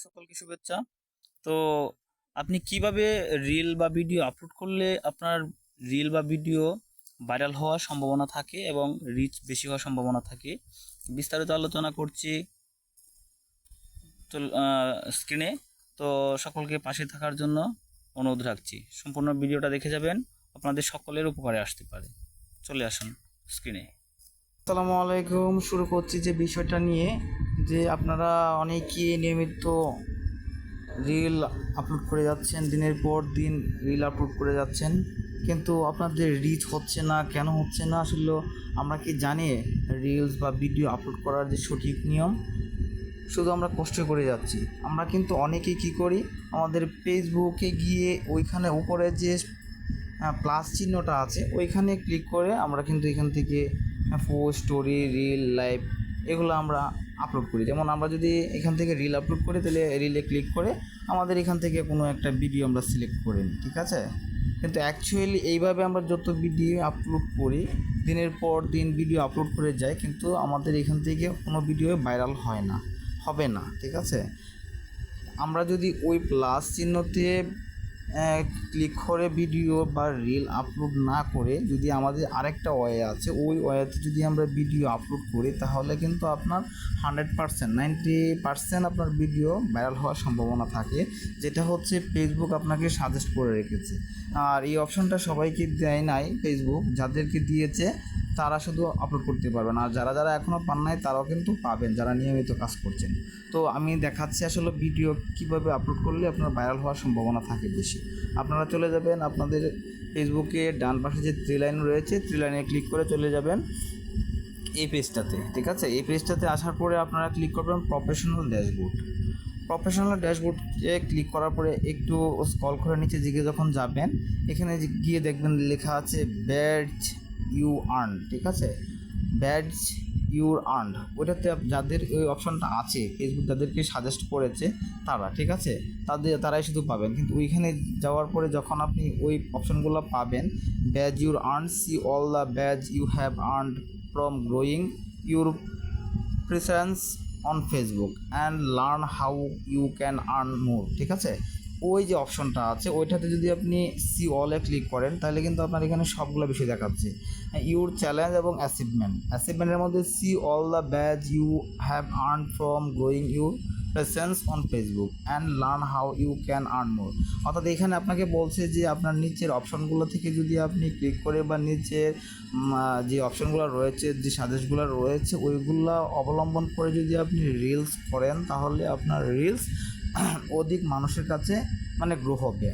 সকলকে শুভেচ্ছা। তো আপনি কিভাবে রিল বা ভিডিও আপলোড করলে আপনার রিল বা ভিডিও ভাইরাল হওয়ার সম্ভাবনা থাকে এবং রিচ বেশি হওয়ার সম্ভাবনা থাকে, বিস্তারিত আলোচনা করছি স্ক্রিনে। তো সকলকে পাশে থাকার জন্য অনুরোধ রাখছি। সম্পূর্ণ ভিডিওটা দেখে যাবেন, আপনাদের সকলের উপকারে আসতে পারে। চলে আসুন স্ক্রিনে। আসসালামু আলাইকুম। শুরু করছি যে বিষয়টা নিয়ে, যে আপনারা অনেকেই নিয়মিত রিল আপলোড করে যাচ্ছেন, দিনের পর দিন রিল আপলোড করে যাচ্ছেন, কিন্তু আপনাদের রিচ হচ্ছে না। কেন হচ্ছে না আসলে আমরা কি জানি রিলস বা ভিডিও আপলোড করার যে সঠিক নিয়ম? শুধু আমরা কষ্ট করে যাচ্ছি। আমরা কিন্তু অনেকেই কী করি, আমাদের ফেসবুকে গিয়ে ওইখানে উপরে যে প্লাস চিহ্নটা আছে ওইখানে ক্লিক করে আমরা কিন্তু এখান থেকে পোস্ট, স্টোরি, রিল, লাইভ এগুলো আমরা আপলোড করি। যেমন আমরা যদি এখান থেকে রিল আপলোড করি, তাহলে রিলে ক্লিক করে আমাদের এখান থেকে কোনো একটা ভিডিও আমরা সিলেক্ট করে নিই, ঠিক আছে? কিন্তু অ্যাকচুয়ালি এইভাবে আমরা যত ভিডিও আপলোড করি, দিনের পর দিন ভিডিও আপলোড করে যাই, কিন্তু আমাদের এখান থেকে কোনো ভিডিও ভাইরাল হয় না, হবে না, ঠিক আছে? আমরা যদি ওই প্লাস চিহ্নতে ক্লিক করে ভিডিও বা রিল আপলোড না করে যদি আমাদের আরেকটা ওয়ে আছে, ওই ওয়েতে যদি আমরা ভিডিও আপলোড করি, তাহলে কিন্তু আপনার 100%, 90% আপনার ভিডিও ভাইরাল হওয়ার সম্ভাবনা থাকে, যেটা হচ্ছে ফেসবুক আপনাকে সাজেস্ট করে রেখেছে। আর এই অপশনটা সবাইকে দেয় নাই ফেসবুক, যাদেরকে দিয়েছে তারা শুধু আপলোড করতে পারবেন, আর যারা যারা এখনও পান নাই তারাও কিন্তু পাবেন, যারা নিয়মিত কাজ করছেন। তো আমি দেখাচ্ছি আসলে ভিডিও কীভাবে আপলোড করলে আপনার ভাইরাল হওয়ার সম্ভাবনা থাকে বেশি। আপনারা চলে যাবেন আপনাদের ফেসবুকে ডান পাশে যে থ্রি লাইন রয়েছে, থ্রি লাইনে ক্লিক করে চলে যাবেন এই পেজটাতে, ঠিক আছে? এই পেজটাতে আসার পরে আপনারা ক্লিক করবেন প্রফেশনাল ড্যাশবোর্ড। প্রফেশনাল ড্যাশবোর্ডে ক্লিক করার পরে একটু স্ক্রল করে নিচে দিকে যখন যাবেন, এখানে গিয়ে দেখবেন লেখা আছে ব্যাজ ইউ আর্ন, ঠিক আছে? ব্যাজ ইউর আর্ন, ওইটাতে যাদের ওই অপশনটা আছে, ফেসবুক যাদেরকে সাজেস্ট করেছে তারা, ঠিক আছে? তারাই শুধু পাবেন। কিন্তু ওইখানে যাওয়ার পরে যখন আপনি ওই অপশনগুলো পাবেন, badge your earn, see all the badge you have earned from growing your presence on Facebook and learn how you can earn more, ঠিক আছে? ওই যে অপশনটা আছে ওইটাতে যদি আপনি সি অলে ক্লিক করেন, তাহলে কিন্তু আপনার এখানে সবগুলো বিষয় দেখাচ্ছে, ইউর চ্যালেঞ্জ এবং অ্যাচিভমেন্টের মধ্যে see all the badge you have earn from growing your presence on Facebook and learn how you can earn more. অর্থাৎ এখানে আপনাকে বলছে যে আপনার নিচের অপশনগুলো থেকে যদি আপনি ক্লিক করে বা নিচের যে অপশনগুলো রয়েছে, যে সাজেশনগুলো রয়েছে, ওইগুলো অবলম্বন করে যদি আপনি রিলস করেন, তাহলে আপনার রিলস অধিক মানুষের কাছে মানে গ্রো হবে,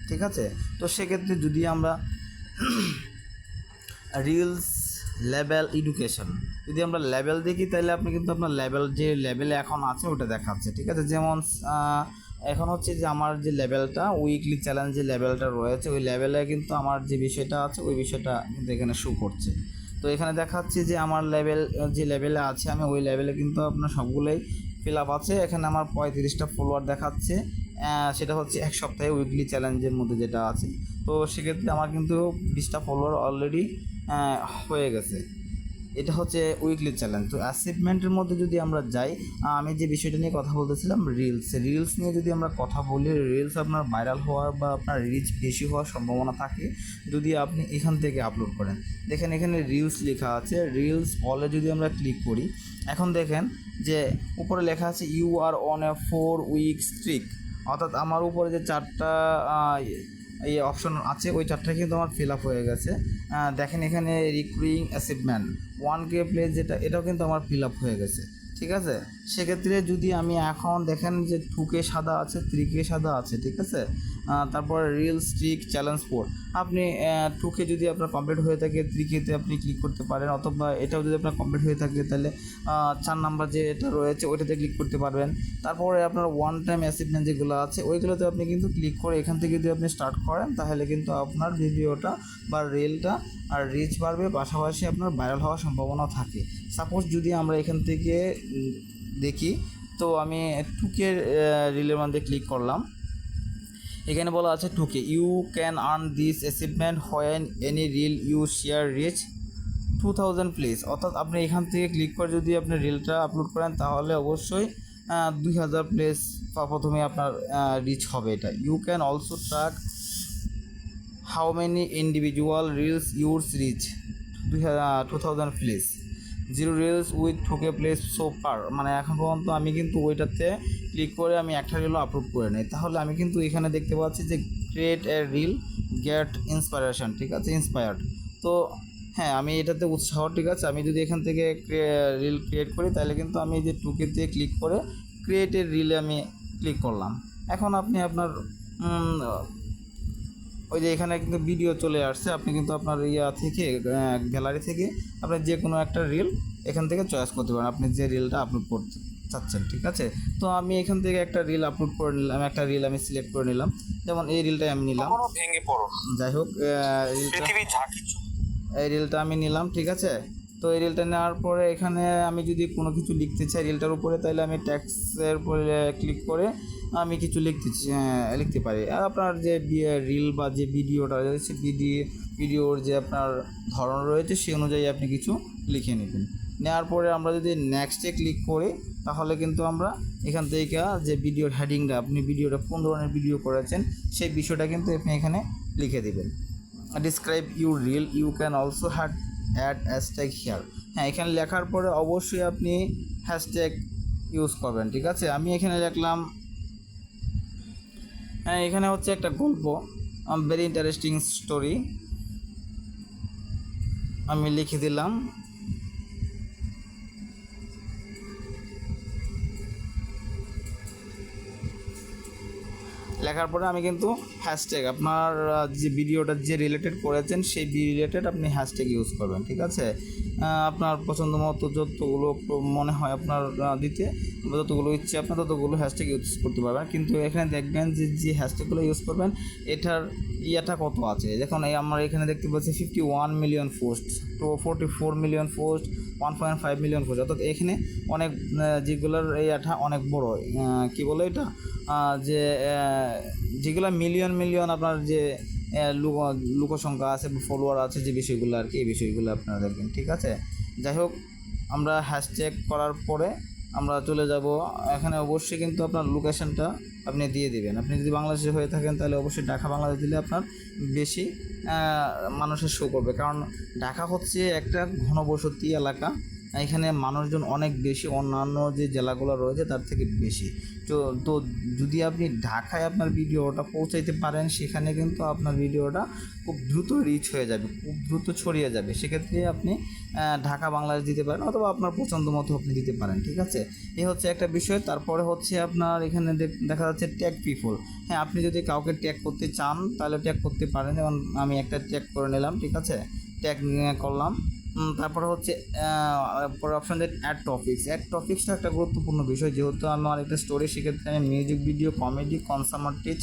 ঠিক আছে? তো সেক্ষেত্রে যদি আমরা রিলস লেভেল এডুকেশন যদি আমরা লেভেল দেখি, তাহলে আপনি কিন্তু আপনার লেভেল যে লেভেলে এখন আছে ওটা দেখাচ্ছে, ঠিক আছে? যেমন এখন হচ্ছে যে আমার যে লেভেলটা উইকলি চ্যালেঞ্জ যে লেভেলটা রয়েছে, ওই লেভেলে কিন্তু আমার যে বিষয়টা আছে ওই বিষয়টা কিন্তু এখানে শো করছে। তো এখানে দেখাচ্ছে যে আমার লেভেল যে লেভেলে আছে, আমি ওই লেভেলে কিন্তু আপনার সবগুলোই ফিল আপ আছে। এখানে আমার 35টা ফলোয়ার দেখাচ্ছে, সেটা হচ্ছে এক সপ্তাহে উইকলি চ্যালেঞ্জের মধ্যে যেটা আছে। তো সেক্ষেত্রে আমার কিন্তু 20টা ফলোয়ার অলরেডি হয়ে গেছে। এটা হচ্ছে উইকলি চ্যালেঞ্জ। তো অ্যাচিভমেন্টের মধ্যে যদি আমরা যাই, আমি যে বিষয়টা নিয়ে কথা বলতেছিলাম রিলস নিয়ে যদি আমরা কথা বলি, রিলস আপনার ভাইরাল হওয়ার বা আপনার রিচ বেশি হওয়ার সম্ভাবনা থাকে যদি আপনি এখান থেকে আপলোড করেন। দেখেন এখানে রিলস লেখা আছে, রিলস অলে যদি আমরা ক্লিক করি, এখন দেখেন যে উপরে লেখা আছে you are on a 4 week streak. অর্থাৎ আমার উপরে যে 4টা এই অপশন আছে, ওই 4টা কিন্তু আমার ফিল আপ হয়ে গেছে। দেখেন এখানে রিক্রুইং অ্যাচিভমেন্ট 1K প্লেস, যেটা এটাও কিন্তু আমার ফিল আপ হয়ে গেছে, ঠিক আছে? সেক্ষেত্রে যদি আমি এখন দেখেন যে 2K সাদা আছে, 3K সাদা আছে, ঠিক আছে? তারপর রিল স্ট্রিক চ্যালেঞ্জ 4, আপনি 2K যদি আপনার কমপ্লিট হয়ে থাকে 3Kতে আপনি ক্লিক করতে পারেন, অথবা এটাও যদি আপনার কমপ্লিট হয়ে থাকে তাহলে 4 নাম্বার যে এটা রয়েছে ওইটাতে ক্লিক করতে পারবেন। তারপরে আপনার ওয়ান টাইম অ্যাচিভমেন্ট যেগুলো আছে ওইগুলোতে আপনি কিন্তু ক্লিক করে এখান থেকে যদি আপনি স্টার্ট করেন, তাহলে কিন্তু আপনার ভিডিওটা বা রিলটা আর রিচ বাড়বে, পাশাপাশি আপনার ভাইরাল হওয়ার সম্ভাবনাও থাকে। সাপোজ যদি আমরা এখান থেকে দেখি, তো আমি 2K রিলের মধ্যে ক্লিক করলাম। এখানে বলা আছে 2K you can earn this achievement when any reel you share reach 2000 plays. অর্থাৎ আপনি এখান থেকে ক্লিক করে যদি আপনি রিলটা আপলোড করেন, তাহলে অবশ্যই 2000 প্লেস প্রথমে আপনার রিচ হবে এটা। You can also track how many individual reels use reach 2000 plays, 0 reels with 2K plays so far. মানে এখন পর্যন্ত আমি কিন্তু ওইটাতে ক্লিক করে আমি একটা রিলও আপলোড করে নিই, তাহলে আমি কিন্তু এখানে দেখতে পাচ্ছি যে create a reel get inspiration, ঠিক আছে, ইন্সপায়ার্ড। তো হ্যাঁ, আমি এটাতে উৎসাহ, ঠিক আছে। আমি যদি এখান থেকে রিল ক্রিয়েট করি তাহলে কিন্তু আমি যে 2K তে ক্লিক করে ক্রিয়েটেড রিলে আমি ক্লিক করলাম। এখন আপনি আপনার ওই যে এখানে কিন্তু ভিডিও চলে আসছে, আপনি কিন্তু আপনার থেকে গ্যালারি থেকে আপনি যে কোনো একটা রিল এখান থেকে চয়েস করতে পারেন আপনি যে রিলটা আপলোড করতে চাচ্ছেন, ঠিক আছে। তো আমি এখান থেকে একটা রিল আপলোড করে নিলাম, একটা রিল আমি সিলেক্ট করে নিলাম, যেমন এই রিলটাই আমি নিলাম। যাই হোক, এই রিলটা আমি নিলাম, ঠিক আছে। তো এই রিলটা নেওয়ার পরে এখানে আমি যদি কোনো কিছু লিখতে চাই রিলটার উপরে, তাহলে আমি ট্যাক্সের উপরে ক্লিক করে আমি কিছু লিখতে পারি। আর আপনার যে রিল বা যে ভিডিওটা রয়েছে, ভিডিওর যে আপনার ধরন রয়েছে সেই অনুযায়ী আপনি কিছু লিখে নেবেন। নেওয়ার পরে আমরা যদি নেক্সটে ক্লিক করি তাহলে কিন্তু আমরা এখান থেকে যে ভিডিওর হেডিংটা, আপনি ভিডিওটা কোন ধরনের ভিডিও করেছেন সেই বিষয়টা কিন্তু আপনি এখানে লিখে দেবেন। Describe your reel, you can also add hashtag here. হ্যাঁ, এখানে লেখার পরে অবশ্যই আপনি হ্যাশট্যাগ ইউজ করবেন, ঠিক আছে। আমি এখানে লিখলাম, হ্যাঁ, এখানে হচ্ছে একটা গল্প, ভেরি ইন্টারেস্টিং স্টোরি, আমি লিখে দিলাম। লেখার পরে আমি কিন্তু হ্যাশট্যাগ আপনার যে ভিডিওটা যে রিলেটেড করেছেন সেই রিলেটেড আপনি হ্যাশট্যাগ ইউজ করবেন, ঠিক আছে। আপনার পছন্দ মতো যতগুলো মনে হয় আপনার দিতে, যতগুলো ইচ্ছে আপনার ততগুলো হ্যাশট্যাগ ইউজ করতে পারবেন। কিন্তু এখানে দেখবেন যে হ্যাশট্যাগুলো ইউজ করবেন এটার কত আছে। দেখুন আমরা এখানে দেখতে পাচ্ছি 51 মিলিয়ন পোস্ট, তো 44 মিলিয়ন পোস্ট, 1.5 মিলিয়ন পোস্ট, অর্থাৎ এখানে অনেক যেগুলোর অনেক বড়, কি বলে এটা, যে যেগুলো মিলিয়ন আপনার যে লোকসংখ্যা আছে, ফলোয়ার আছে, যে বিষয়গুলো আর কি, এই বিষয়গুলো আপনারা দেখবেন, ঠিক আছে। যাই হোক, আমরা হ্যাশট্যাগ করার পরে আমরা চলে যাব এখানে। অবশ্যই কিন্তু আপনার লোকেশনটা আপনি দিয়ে দেবেন। আপনি যদি বাংলাদেশে হয়ে থাকেন তাহলে অবশ্যই ঢাকা বাংলাদেশ দিলে আপনার বেশি মানুষের শো করবে, কারণ ঢাকা হচ্ছে একটা ঘনবসতি এলাকা, এখানে মানুষজন অনেক বেশি, অন্যান্য যে জেলাগুলো রয়েছে তার থেকে বেশি। তো যদি আপনি ঢাকায় আপনার ভিডিওটা পৌঁছাইতে পারেন, সেখানে কিন্তু আপনার ভিডিওটা খুব দ্রুত রিচ হয়ে যাবে, খুব দ্রুত ছড়িয়ে যাবে। সেক্ষেত্রে আপনি ঢাকা বাংলাদেশ দিতে পারেন, অথবা আপনার পছন্দ মতো আপনি দিতে পারেন, ঠিক আছে। এই হচ্ছে একটা বিষয়। তারপরে হচ্ছে আপনার এখানে দেখা যাচ্ছে ট্যাগ পিপল। হ্যাঁ, আপনি যদি কাউকে ট্যাগ করতে চান তাহলে ট্যাগ করতে পারেন, যেমন আমি একটা ট্যাগ করে নিলাম, ঠিক আছে, ট্যাগ করলাম। তারপরে হচ্ছে পরে অপশন দেন অ্যাড টপিক্সটা একটা গুরুত্বপূর্ণ বিষয়, যেহেতু আমার একটা স্টোরি, সেক্ষেত্রে আমি মিউজিক ভিডিও, কমেডি, কনসামার টিচ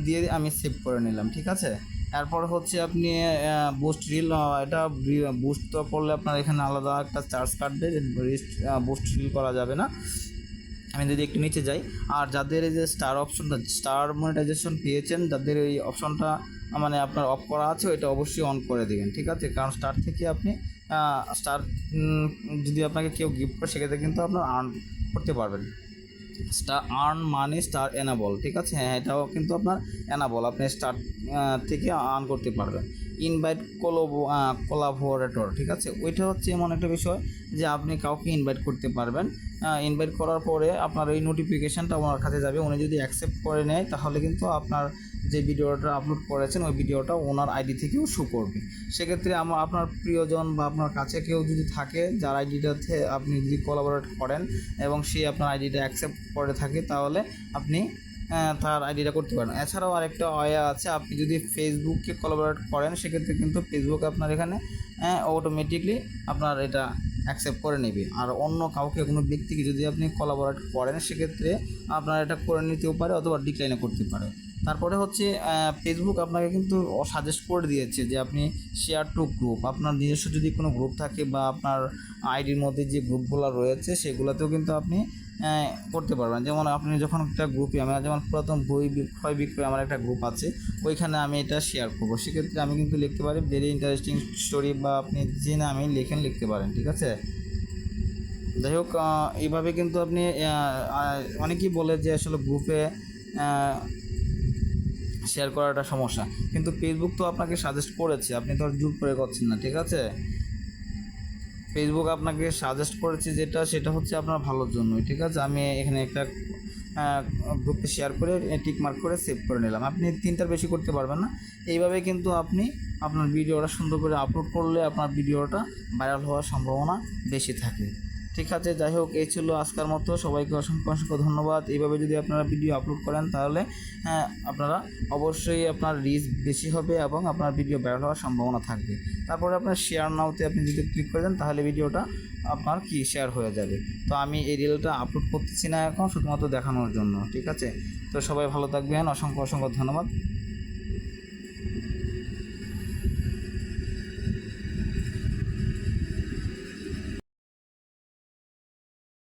দিয়ে আমি সেভ করে নিলাম, ঠিক আছে। এরপর হচ্ছে আপনি বুস্ট রিল, এটা বুস্ট করলে আপনার এখানে আলাদা একটা চার্জ কাটবে, বুস্ট রিল করা যাবে না। আমি যদি একটু নিচে যাই, আর যাদের এই যে স্টার মনিটাইজেশন পেয়েছেন, যাদের এই অপশনটা মানে আপনার অফ করা আছে, এটা অবশ্যই অন করে দেবেন, ঠিক আছে। কারণ স্টার থেকে আপনি স্টার যদি আপনাকে কেউ গিফট করে, সেক্ষেত্রে কিন্তু আপনার আর্ন করতে পারবেন। আর্ন মানি স্টার এনাবল, ঠিক আছে। হ্যাঁ, এটাও কিন্তু আপনার এনাবল, আপনি স্টার থেকে আর্ন করতে পারবেন। ইনভাইট কোলাবোরেটর, ঠিক আছে, ওইটা হচ্ছে এমন একটা বিষয় যে আপনি কাউকে ইনভাইট করতে পারবেন। ইনভাইট করার পরে আপনার এই নোটিফিকেশানটা ওনার কাছে যাবে, উনি যদি অ্যাকসেপ্ট করে নেয় তাহলে কিন্তু আপনার যে ভিডিওটা আপলোড করেছেন ওই ভিডিওটা ওনার আইডি থেকেও শো করবে। সেক্ষেত্রে আপনার প্রিয়জন বা আপনার কাছে কেউ যদি থাকে যার আইডিটাতে আপনি যদি কোলাবোরেট করেন এবং সে আপনার আইডিটা অ্যাকসেপ্ট করে থাকে, তাহলে আপনি তার আইডিটা করতে পারেন। এছাড়াও আরেকটা ওয়ে আছে, আপনি যদি ফেসবুককে কোলাবোরেট করেন, সেক্ষেত্রে কিন্তু ফেসবুক আপনার এখানে অটোমেটিকলি আপনার এটা অ্যাকসেপ্ট করে নেবে। আর অন্য কাউকে, কোনো ব্যক্তিকে যদি আপনি কোলাবোরেট করেন, সেক্ষেত্রে আপনার এটা করে নিতেও পারে, অথবা ডিক্লাইনও করতে পারে। তারপরে হচ্ছে ফেসবুক আপনাকে কিন্তু সাজেস্ট করে দিয়েছে যে আপনি শেয়ার টু গ্রুপ, আপনার নিজস্ব যদি কোনো গ্রুপ থাকে বা আপনার আইডির মধ্যে যে গ্রুপগুলো রয়েছে সেগুলোতেও কিন্তু আপনি করতে পারবেন। যেমন আপনি যখন একটা গ্রুপে, আমি যেমন পুরাতন বই ক্রয় বিক্রয় আমার একটা গ্রুপ আছে, ওইখানে আমি এটা শেয়ার করবো, সেক্ষেত্রে আমি কিন্তু লিখতে পারি ভেরি ইন্টারেস্টিং স্টোরি, বা আপনি যে নামে লিখতে পারেন, ঠিক আছে। যাই হোক, এইভাবে কিন্তু আপনি অনেকেই বলে যে আসলে গ্রুপে শেয়ার করাটা সমস্যা, কিন্তু ফেসবুক তো আপনাকে সাজেস্ট করেছে, আপনি তো আর জোর করে করছেন না, ঠিক আছে? ফেসবুক আপনাকে সাজেস্ট করেছে যেটা, সেটা হচ্ছে আপনার ভালোর জন্যই, ঠিক আছে? আমি এখানে একটা গ্রুপে শেয়ার করে টিক মার্ক করে সেভ করে নিলাম। আপনি 3টার বেশি করতে পারবেন না। এইভাবে কিন্তু আপনি আপনার ভিডিওটা সুন্দর করে আপলোড করলে আপনার ভিডিওটা ভাইরাল হওয়ার সম্ভাবনা বেশি থাকে, ঠিক আছে? যাই হোক, এই ছিল আজকের মতো। সবাইকে অসংখ্য অসংখ্য ধন্যবাদ। এইভাবে যদি আপনারা ভিডিও আপলোড করেন তাহলে আপনারা অবশ্যই আপনার রিচ বেশি হবে এবং আপনার ভিডিও ভাইরাল হওয়ার সম্ভাবনা থাকবে। তারপরে আপনার শেয়ার নাওতে আপনি যদি ক্লিক করে দেন তাহলে ভিডিওটা আপনার শেয়ার হয়ে যাবে। তো আমি এই রিলটা আপলোড করতেছি না এখন, শুধুমাত্র দেখানোর জন্য, ঠিক আছে? তো সবাই ভালো থাকবেন, অসংখ্য অসংখ্য ধন্যবাদ।